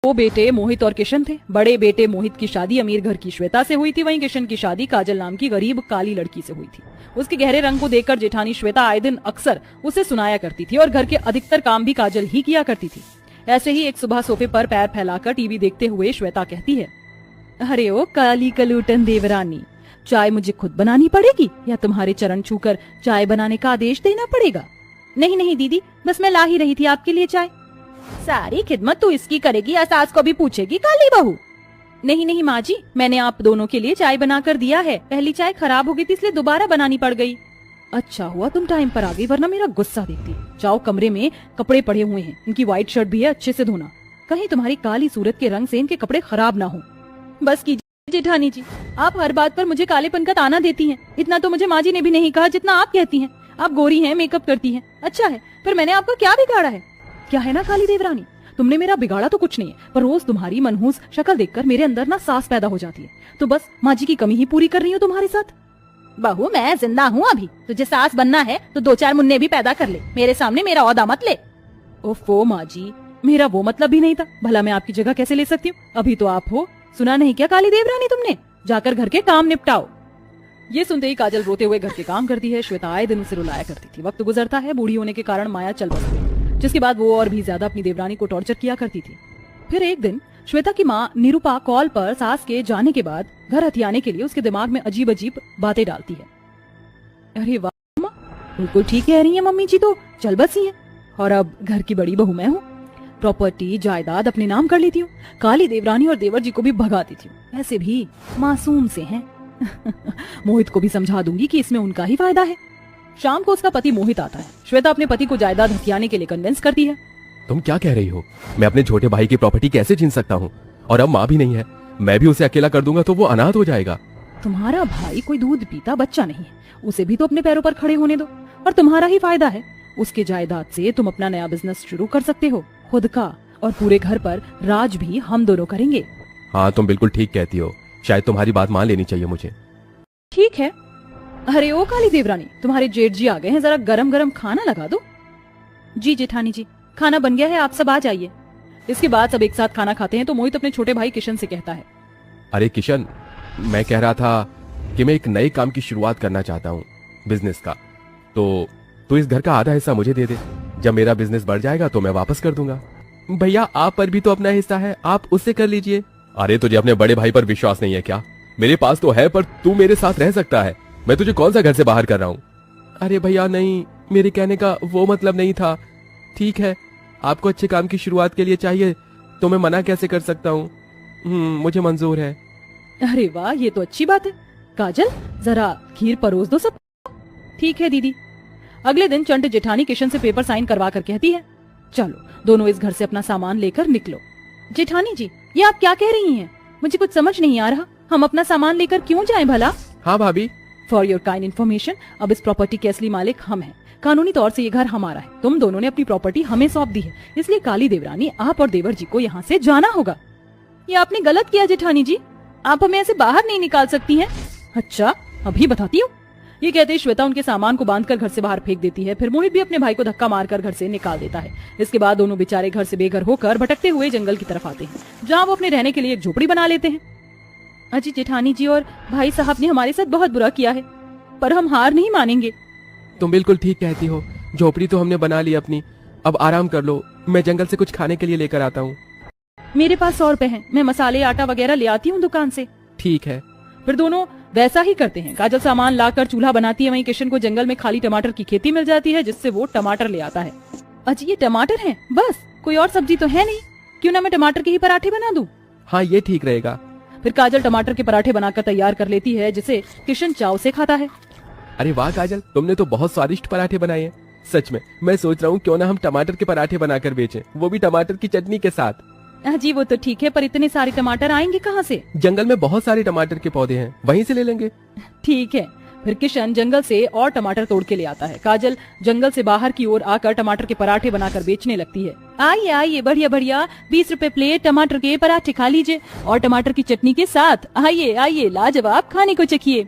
दो बेटे मोहित और किशन थे। बड़े बेटे मोहित की शादी अमीर घर की श्वेता से हुई थी, वहीं किशन की शादी काजल नाम की गरीब काली लड़की से हुई थी। उसके गहरे रंग को देखकर जेठानी श्वेता आए दिन अक्सर उसे सुनाया करती थी और घर के अधिकतर काम भी काजल ही किया करती थी। ऐसे ही एक सुबह सोफे पर पैर फैलाकर टीवी देखते हुए श्वेता कहती है, अरे ओ काली कलूटन देवरानी, चाय मुझे खुद बनानी पड़ेगी या तुम्हारे चरण छूकर चाय बनाने का आदेश देना पड़ेगा? नहीं नहीं दीदी, बस मैं ला ही रही थी आपके लिए चाय। सारी खिदमत तू इसकी करेगी या सास को भी पूछेगी काली बहू? नहीं नहीं माँ जी, मैंने आप दोनों के लिए चाय बनाकर दिया है। पहली चाय खराब हो गई थी इसलिए दोबारा बनानी पड़ गई। अच्छा हुआ तुम टाइम पर आ गई, वरना मेरा गुस्सा देखती। जाओ, कमरे में कपड़े पड़े हुए हैं, इनकी व्हाइट शर्ट भी है, अच्छे से धोना, कहीं तुम्हारी काली सूरत के रंग से इनके कपड़े खराब ना हो। बस कीजिए जेठानी जी, आप हर बात पर मुझे कालेपन का ताना देती हैं। इतना तो मुझे माँ जी ने भी नहीं कहा जितना आप कहती हैं। आप गोरी हैं, मेकअप करती हैं, अच्छा है, पर मैंने आपको क्या बिगाड़ा है? क्या है ना काली देवरानी, तुमने मेरा बिगाड़ा तो कुछ नहीं है, पर रोज तुम्हारी मनहूस शक्ल देखकर मेरे अंदर ना सास पैदा हो जाती है। तो बस माँ जी की कमी ही पूरी कर रही हूँ तुम्हारे साथ। बहू मैं जिंदा हूँ अभी, तुझे सास बनना है तो दो चार मुन्ने भी पैदा कर ले, मेरे सामने मेरा औदा मत ले। ओफो माँ जी, मेरा वो मतलब भी नहीं था, भला मैं आपकी जगह कैसे ले सकती हूँ? अभी तो आप हो, सुना नहीं क्या काली देवरानी तुमने? जाकर घर के काम निपटाओ। ये सुनते ही काजल रोते हुए घर के काम करती है। श्वेता आए दिन उसे रुलाया करती थी। वक्त गुजरता है, बूढ़ी होने के कारण माया चल बसती है, जिसके बाद वो और भी ज्यादा अपनी देवरानी को टॉर्चर किया करती थी। फिर एक दिन श्वेता की माँ निरूपा कॉल पर सास के जाने के बाद घर हथियाने के लिए उसके दिमाग में अजीब अजीब बातें डालती है। अरे वाह माँ, बिल्कुल ठीक कह रही है मम्मी जी, तो चल बसी है, और अब घर की बड़ी बहू मैं हूँ, प्रॉपर्टी जायदाद अपने नाम कर लेती हूँ, काली देवरानी और देवर जी को भी भगा देती हूँ, ऐसे भी मासूम से हैं। मोहित को भी समझा दूंगी कि इसमें उनका ही फायदा है। शाम को उसका पति मोहित आता है। श्वेता अपने पति को जायदाद हथियाने के लिए कन्विंस करती है। तुम क्या कह रही हो? मैं अपने छोटे भाई की प्रॉपर्टी कैसे छीन सकता हूँ? और अब माँ भी नहीं है, मैं भी उसे अकेला कर दूंगा तो वो अनाथ हो जाएगा। तुम्हारा भाई कोई दूध पीता बच्चा नहीं है, उसे भी तो अपने पैरों पर खड़े होने दो, और तुम्हारा ही फायदा है। उसके जायदाद से तुम अपना नया बिजनेस शुरू कर सकते हो, खुद का, और पूरे घर पर राज भी हम दोनों करेंगे। हाँ, तुम बिल्कुल ठीक कहती हो, शायद तुम्हारी बात मान लेनी चाहिए मुझे। ठीक है। अरे ओ काली देवरानी, तुम्हारे जेठ जी आ गए हैं, जरा गरम गरम खाना लगा दो। जी जेठानी जी, खाना बन गया है, आप सब आ जाइए। इसके बाद सब एक साथ खाना खाते हैं तो मोहित अपने छोटे भाई किशन से कहता है, अरे किशन, मैं कह रहा था कि मैं एक नए काम की शुरुआत करना चाहता हूँ, बिजनेस का। तो इस घर का आधा हिस्सा मुझे दे दे, जब मेरा बिजनेस बढ़ जाएगा तो मैं वापस कर दूंगा। भैया, आप पर भी तो अपना हिस्सा है, आप उससे कर लीजिए। अरे तुझे अपने बड़े भाई पर विश्वास नहीं है क्या? मेरे पास तो है, पर तू मेरे साथ रह सकता है, मैं तुझे कौन सा घर से बाहर कर रहा हूँ? अरे भैया नहीं, मेरे कहने का वो मतलब नहीं था। ठीक है, आपको अच्छे काम की शुरुआत के लिए चाहिए तो मैं मना कैसे कर सकता हूँ? मुझे मंजूर है। अरे वाह, ये तो अच्छी बात है। काजल, जरा खीर परोस दो सब। ठीक है दीदी। अगले दिन चंट जेठानी किशन से पेपर साइन करवा कर कहती है, चलो दोनों इस घर से अपना सामान लेकर निकलो। जेठानी जी, ये आप क्या कह रही हैं? मुझे कुछ समझ नहीं आ रहा, हम अपना सामान लेकर क्यों जाएं भला? हाँ भाभी। फॉर योर काइंड इन्फॉर्मेशन, अब इस प्रॉपर्टी के असली मालिक हम हैं। कानूनी तौर से ये घर हमारा है, तुम दोनों ने अपनी प्रॉपर्टी हमें सौंप दी है, इसलिए काली देवरानी, आप और देवर जी को यहाँ से जाना होगा। ये आपने गलत किया जेठानी जी, आप हमें ऐसे बाहर नहीं निकाल सकती हैं। अच्छा, अभी बताती हूँ। ये कहते ही श्वेता उनके सामान को बांधकर घर से बाहर फेंक देती है। फिर मोहित भी अपने भाई को धक्का मारकर घर से निकाल देता है। इसके बाद दोनों बेचारे घर से बेघर होकर भटकते हुए जंगल की तरफ आते हैं, जहाँ वो अपने रहने के लिए एक झोपड़ी बना लेते हैं। अजी जेठानी जी और भाई साहब ने हमारे साथ बहुत बुरा किया है, पर हम हार नहीं मानेंगे। तुम बिल्कुल ठीक कहती हो, झोपड़ी तो हमने बना ली अपनी, अब आराम कर लो, मैं जंगल से कुछ खाने के लिए लेकर आता हूँ। मेरे पास 100 रुपए हैं, मैं मसाले आटा वगैरह ले आती हूँ दुकान से। ठीक है। फिर दोनों वैसा ही करते हैं। काजल सामान लाकर चूल्हा बनाती है, वहीं किशन को जंगल में खाली टमाटर की खेती मिल जाती है, जिससे वो टमाटर ले आता है। अजी ये टमाटर हैं, बस कोई और सब्जी तो है नहीं, क्यों ना मैं टमाटर के ही पराठे बना दूं? हाँ, ये ठीक रहेगा। फिर काजल टमाटर के पराठे बनाकर तैयार कर लेती है, जिसे किशन चाव से खाता है। अरे वाह काजल, तुमने तो बहुत स्वादिष्ट पराठे बनाए हैं। सच में मैं सोच रहा हूँ क्यों ना हम टमाटर के पराठे बनाकर बेचें, वो भी टमाटर की चटनी के साथ। जी वो तो ठीक है, पर इतने सारे टमाटर आएंगे कहाँ से? जंगल में बहुत सारे टमाटर के पौधे हैं, वहीं से ले लेंगे। ठीक है। फिर किशन जंगल से और टमाटर तोड़ के ले आता है। काजल जंगल से बाहर की ओर आकर टमाटर के पराठे बनाकर बेचने लगती है। आइए आइए, बढ़िया बढ़िया, 20 रुपए प्लेट टमाटर के पराठे खा लीजिए, और टमाटर की चटनी के साथ। आइए आइए, लाजवाब खाने को चखिए।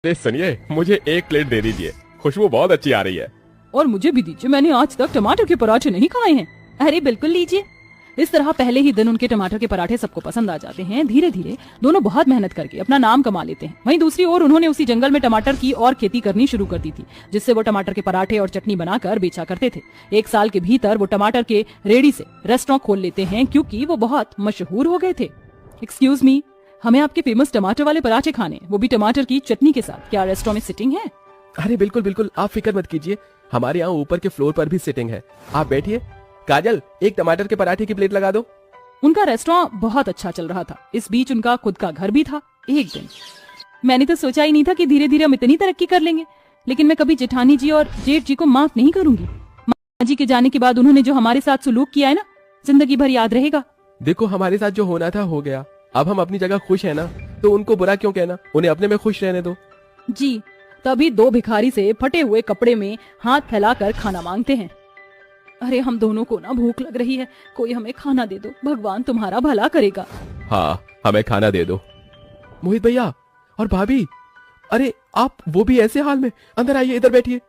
सुनिए, मुझे 1 प्लेट दे दीजिए, खुशबू बहुत अच्छी आ रही है। और मुझे भी दीजिए, मैंने आज तक टमाटर के पराठे नहीं खाए हैं। अरे बिल्कुल लीजिए। इस तरह पहले ही दिन उनके टमाटर के पराठे सबको पसंद आ जाते हैं। धीरे धीरे दोनों बहुत मेहनत करके अपना नाम कमा लेते हैं। वहीं दूसरी ओर उन्होंने उसी जंगल में टमाटर की और खेती करनी शुरू कर दी थी, जिससे वो टमाटर के पराठे और चटनी बनाकर बेचा करते थे। 1 साल के भीतर वो टमाटर के रेडी से रेस्टोरेंट खोल लेते हैं, क्योंकि वो बहुत मशहूर हो गए थे। एक्सक्यूज मी, हमें आपके फेमस टमाटर वाले पराठे खाने, वो भी टमाटर की चटनी के साथ। क्या रेस्टोरेंट में सिटिंग है? अरे बिल्कुल बिल्कुल, आप फिक्र मत कीजिए, हमारे यहाँ ऊपर के फ्लोर पर भी सिटिंग है। आप बैठिए। काजल, एक टमाटर के पराठे की प्लेट लगा दो। उनका रेस्टोरेंट बहुत अच्छा चल रहा था। इस बीच उनका खुद का घर भी था। एक दिन मैंने तो सोचा ही नहीं था कि धीरे धीरे हम इतनी तरक्की कर लेंगे, लेकिन मैं कभी जेठानी जी और जेठ जी को माफ नहीं करूंगी। माँ जी के जाने के बाद उन्होंने जो हमारे साथ सुलूक किया है ना, जिंदगी भर याद रहेगा। देखो, हमारे साथ जो होना था हो गया। अब हम अपनी जगह खुश है ना, तो उनको बुरा क्यों कहना, उन्हें अपने में खुश रहने दो। जी। तभी 2 भिखारी से फटे हुए कपड़े में हाथ फैलाकर खाना मांगते हैं। अरे हम दोनों को ना भूख लग रही है, कोई हमें खाना दे दो, भगवान तुम्हारा भला करेगा। हाँ, हमें खाना दे दो। मोहित भैया और भाभी, अरे आप वो भी ऐसे हाल में, अंदर आइए, इधर बैठिए।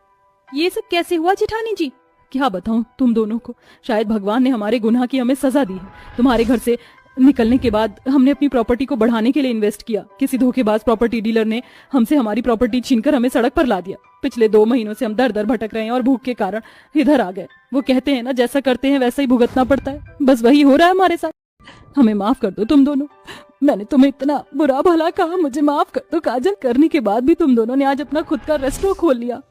ये सब कैसे हुआ जेठानी जी? क्या बताऊं तुम दोनों को, शायद भगवान ने हमारे गुनाह की हमें सजा दी है। तुम्हारे घर से निकलने के बाद हमने अपनी प्रॉपर्टी को बढ़ाने के लिए इन्वेस्ट किया। किसी धोखेबाज प्रॉपर्टी डीलर ने हमसे हमारी प्रॉपर्टी छीनकर हमें सड़क पर ला दिया। पिछले 2 महीनों से हम दर दर भटक रहे हैं और भूख के कारण इधर आ गए। वो कहते हैं ना, जैसा करते हैं वैसा ही भुगतना पड़ता है। बस वही हो रहा है हमारे साथ। हमें माफ कर दो तुम दोनों। मैंने तुम्हें इतना बुरा भला कहा, मुझे माफ कर दो काजल। करने के बाद भी तुम दोनों ने आज अपना खुद का रेस्टोरेंट खोल लिया।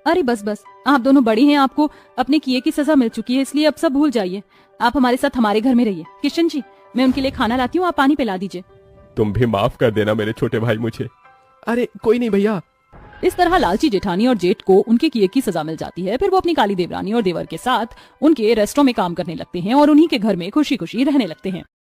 अरे बस बस, आप दोनों बड़ी हैं, आपको अपने किए की सजा मिल चुकी है, इसलिए अब सब भूल जाइए। आप हमारे साथ हमारे घर में रहिए। किशन जी, मैं उनके लिए खाना लाती हूँ, आप पानी पिला दीजिए। तुम भी माफ कर देना मेरे छोटे भाई मुझे। अरे कोई नहीं भैया। इस तरह लालची जेठानी और जेठ को उनके किए की सजा मिल जाती है। फिर वो अपनी काली देवरानी और देवर के साथ उनके रेस्टोरेंट में काम करने लगते हैं और उन्हीं के घर में खुशी खुशी रहने लगते हैं।